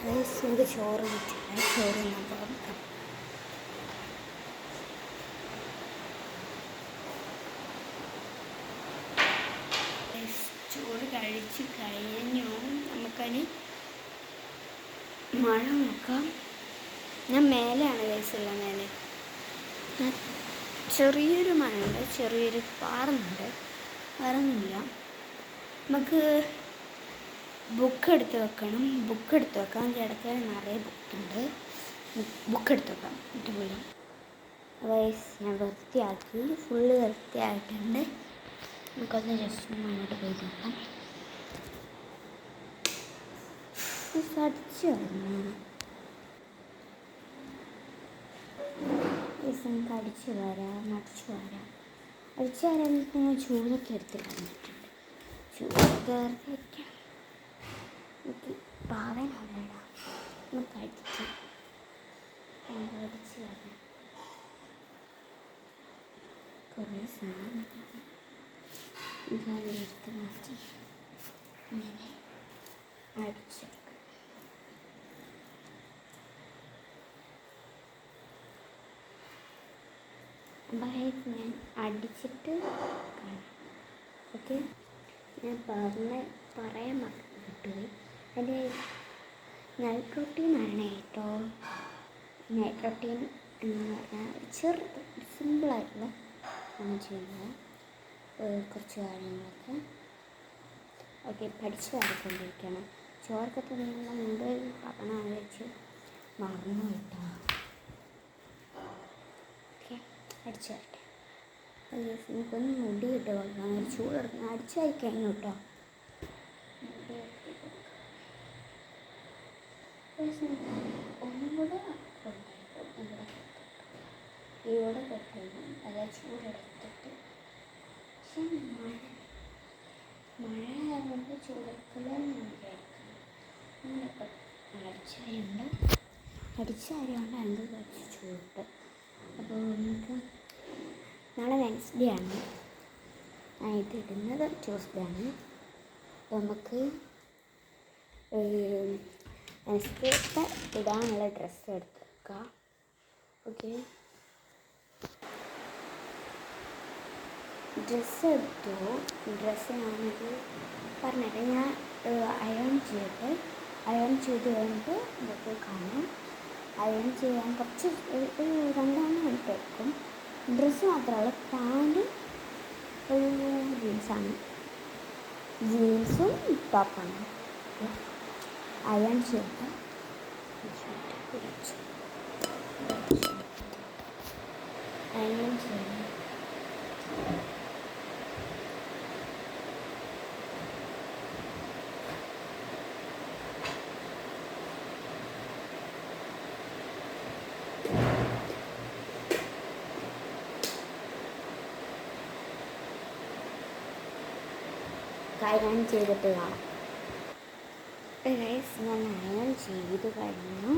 നമുക്ക് ചോറ് കിട്ടില്ല. ചോറ് ഞാൻ പോകാം. ചോറ് കഴിച്ച് കഴിഞ്ഞു. നമുക്കതിന് മഴ നോക്കാം. ഞാൻ മേലെയാണ് കഴിച്ചുള്ള മേലെ ചെറിയൊരു മഴയുണ്ട്, ചെറിയൊരു പാറുന്നുണ്ട്, വേറൊന്നുമില്ല. നമുക്ക് ബുക്ക് എടുത്ത് വെക്കണം. ബുക്ക് എടുത്ത് വെക്കാം. എൻ്റെ ഇടയ്ക്ക് നിറയെ ബുക്കുണ്ട്. ബുക്ക് എടുത്ത് വെക്കാം. ഇട്ടുപോയി ഞാൻ വൃത്തിയാക്കി, ഫുള്ള് വൃത്തിയായിട്ടുണ്ട്. നമുക്കൊന്ന് ജസ്റ്റ് മുന്നോട്ട് പോയി നോക്കാം. അടിച്ചു വരുന്നു. നമുക്ക് അടിച്ചു വരാം. അടിച്ചു വരാൻ ഞാൻ ചൂടൊക്കെ എടുത്ത് കളഞ്ഞിട്ടുണ്ട്. ചൂടൊക്കെ വയ്ക്കാം. എനിക്ക് പാവനോടാ നമുക്ക് അടിച്ച് വരാം. കുറേ സാധനം എടുത്ത് മാറ്റി ഇങ്ങനെ അടിച്ചെടുക്കാം. ഞാൻ അടിച്ചിട്ട് കാണാം. ഓക്കെ, ഞാൻ പറയാൻ കിട്ടുപോയി. അതിൻ്റെ നൈറ്റ് റൊട്ടീനാണ് കേട്ടോ. നൈറ്റ് റൊട്ടീൻ എന്ന് പറഞ്ഞാൽ ചെറുത് സിമ്പിളായിട്ടുള്ള ആണ് ചെയ്യുന്നത്. കുറച്ച് കാര്യങ്ങളൊക്കെ ഓക്കെ പഠിച്ച് വരക്കൊണ്ടിരിക്കണം. ചോറൊക്കെ തിന്നുന്ന മുമ്പ് പറഞ്ഞാൽ വെച്ച് മറന്നു കേട്ടോ. ഓക്കെ, അടിച്ചു വരട്ടെ. നമുക്കൊന്ന് മുടി ഇട്ട് കൊടുക്കാം. ചൂടെടുക്കണം. അടിച്ചായി കഴിഞ്ഞു കേട്ടോ. ഒന്നും കൂടെ ഇവിടെ പെട്ടെന്ന് അതായത് ചൂടെടുത്തിട്ട്. പക്ഷെ മഴ ആയതുകൊണ്ട് ചൂടെടുക്കലെന്ന് വിചാരിക്കണം. അടിച്ചായതുകൊണ്ട് അതിൻ്റെ കുറച്ച് ചൂട്. അപ്പോൾ നമുക്ക് നാളെ വെൻസ്ഡേ ആണ്. ഇത് ഇടുന്നത് ട്യൂസ്ഡേ ആണ്. അപ്പോൾ നമുക്ക് വെൻസ്ഡേത്തെ ഇടാനുള്ള ഡ്രസ്സ് എടുക്കാം. ഓക്കെ, ഡ്രസ്സ് എടുത്തു. ഡ്രസ്സ് ഞാനത് പറഞ്ഞിട്ട് ഞാൻ അയൺ ചെയ്ത് കഴിഞ്ഞിട്ട് നമുക്ക് കാണാം. അയൺ ചെയ്യാൻ കുറച്ച് 2 മിനിറ്റ് എടുക്കും. ഡ്രസ്സ് മാത്രമല്ല, പാൻറ് ഒരു ജീൻസും ടോപ്പാണ്. അയൺ ചെയ്തിട്ട് അയൺ ചെയ്യണം. അയൺ ചെയ്തിട്ട് കാണാം. ഞാൻ അയൺ ചെയ്ത് കഴിഞ്ഞു.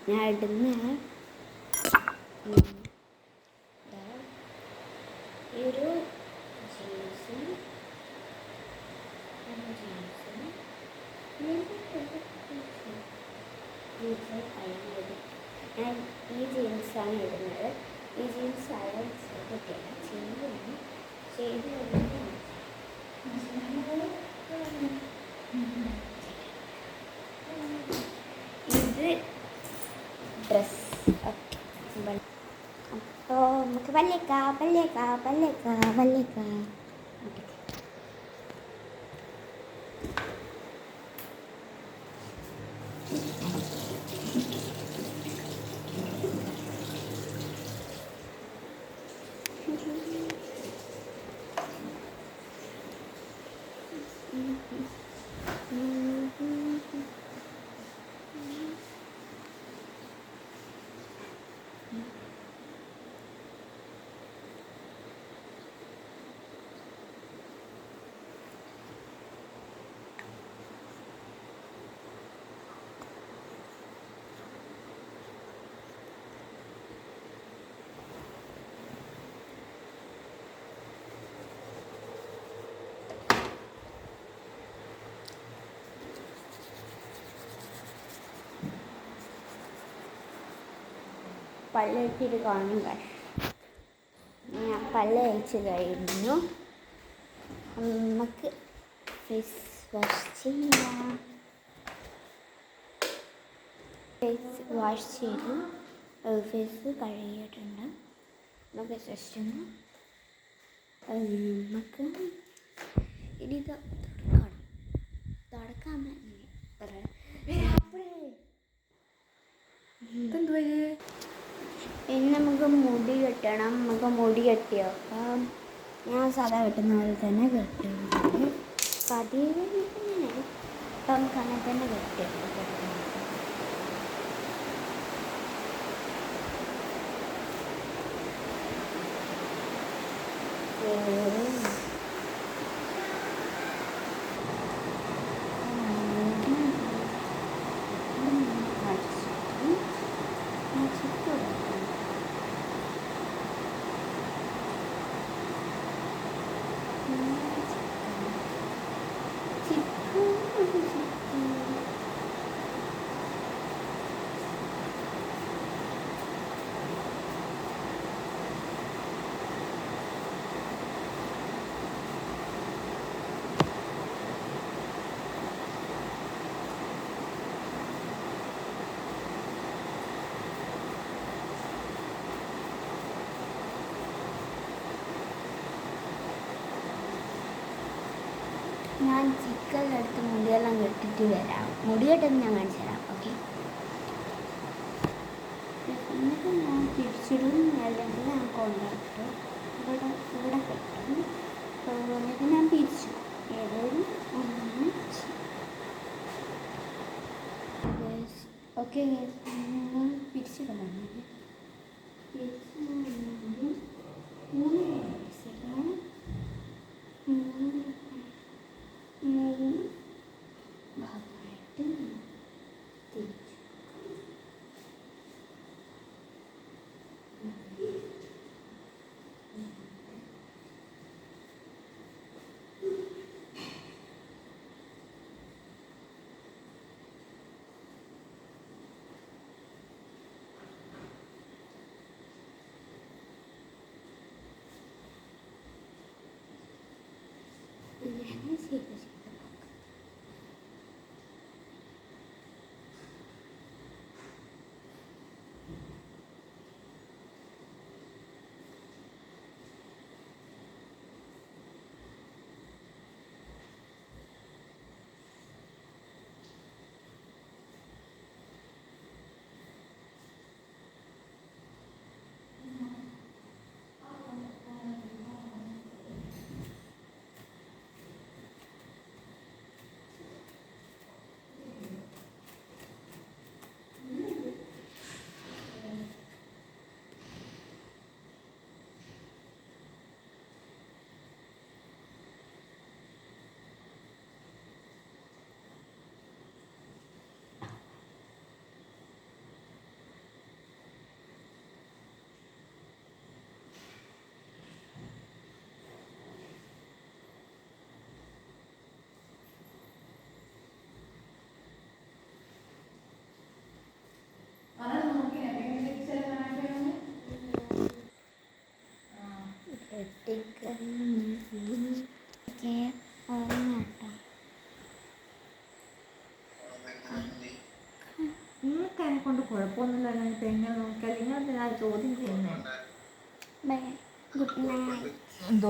ഞാൻ ഇടുന്ന ഈ ഒരു ജീൻസും ഞാൻ ഈ ജീൻസാണ് ഇടുന്നത്. ഈ ജീൻസ് അയൺ ചെയ്തിട്ടില്ല, ചെയ്ത് ഇത് ഡ്രസ്. അപ്പോൾ നമുക്ക് പല്ലേക്ക. പല്ലിട്ടിട്ട് കാണും കാശ്. ഞാൻ പല്ല് കഴിച്ച് കഴിഞ്ഞു. നമുക്ക് ഫേസ് വാഷ് ചെയ്യാം. ഫേസ് വാഷ് ചെയ്തു, ഫേസ് കഴുകിയിട്ടുണ്ട്. നമുക്ക് ജസ്റ്റ് ഒന്ന് നമുക്ക് ഇനി ഇത് തുടക്കാൻ ഇനി നമുക്ക് മുടി കെട്ടണം. നമുക്ക് മുടി കെട്ടി വെക്കാം. ഞാൻ സാധാ കെട്ടുന്ന പോലെ തന്നെ കെട്ടുന്നത്. പതിവ് ഇപ്പം നമുക്ക് അങ്ങനെ തന്നെ കെട്ടിയെടുക്കാം. ഞാൻ ചിക്കനിലെടുത്ത് മുടിയെല്ലാം കെട്ടിട്ട് വരാം. മുടി കെട്ടുന്നത് ഞാൻ കാണിച്ചു തരാം. ഓക്കെ, എന്നിട്ട് ഞാൻ തിരിച്ചിടും, അല്ലെങ്കിൽ ഞാൻ കൊണ്ടിട്ട് ഇവിടെ കെട്ടും. എന്നിട്ട് ഞാൻ തിരിച്ചു ഏതൊരു ഒന്ന്. ഓക്കെ, പിരിച്ചിടണം. ഭാഗമായിട്ട് തിരിച്ചു. ഇങ്ങനെ ചെയ്ത് നിങ്ങൾക്കതിനെ കൊണ്ട് കുഴപ്പമൊന്നുമില്ല. ഇപ്പം എങ്ങനെ നോക്കിയാൽ നിങ്ങൾ ചോദ്യം ചെയ്യുന്നത് ഗുഡ് നൈറ്റ്. എന്തോ